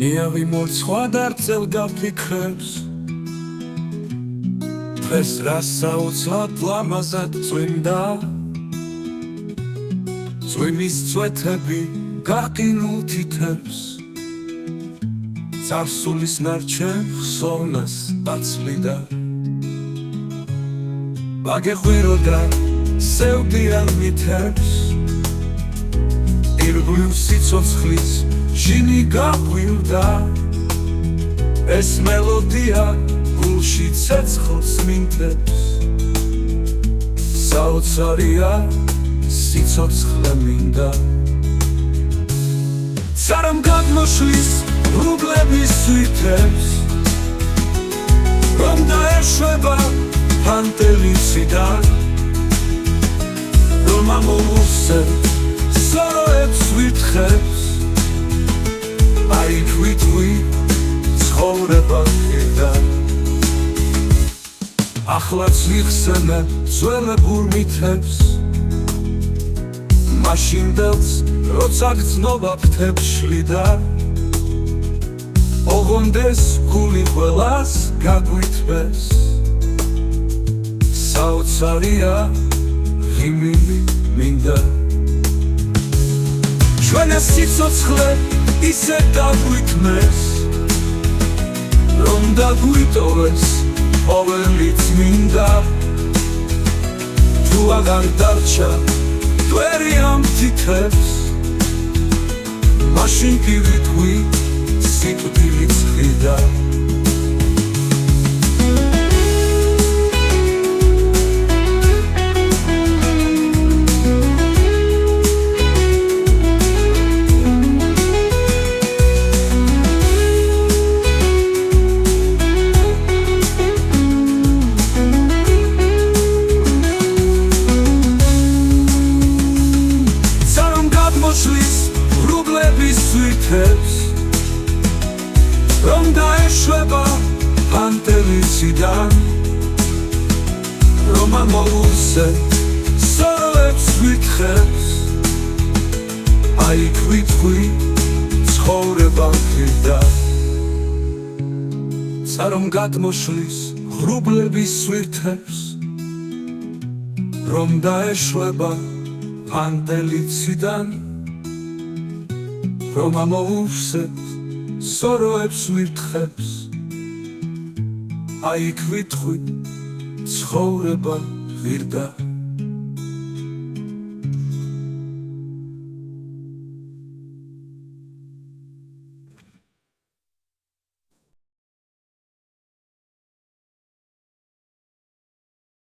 იავი მორცვა დარწევ დაფიქრებს დღეს რას საოცრად ლამაზად წვიმდა წვიმის წვეთები გაყინულ თითებს წარსულის ნარჩენ ხსოვნას აწლიდა ვაგეხვიროდა სევდიან მითებს ირგვლივ სიცოცხლის ჟინი გაყვირდა ეს მელოდია გულში ცეცხლს მინდებს საოცარია სიცოცხლე მინდა სარამ გადმოშლის რუბლების სვითებს რომ დაეშვება ფანტელიციდან რომ ამოვუსებ სოროებს ვითხებს აი თვითვი ცხოვრება კიდე ახლაც ვიხსენე ძველებურ მითებს მაშინდელს როცა გრძნობა ფრთებს შლიდა ოღონდეს გული ყველას გაგვითბეს საოცარია ღიმილი მინდა ჩვენე სიცოცხლე ისე დაგვიქმნეს რომ დაგვიტოვეს ყოველიც მინდა თუ აღარ დარჩა გვერი ამ თითებს მაშინ კი ვიტყვი სიკვდილიც ხიდა რუბლების სვითებს რომ დაეშვება ფანტელიციდან რომ ამოვუსებ სოროებს ვითხებს აი თვითვი ცხოვრება კიდე სარამ გადმოშლის რუბლების სვითებს რომ დაეშვება ფანტელიციდან რომ ამოვუსებ სოროებს ვითხებს აი თვითვი ცხოვრება ღირდა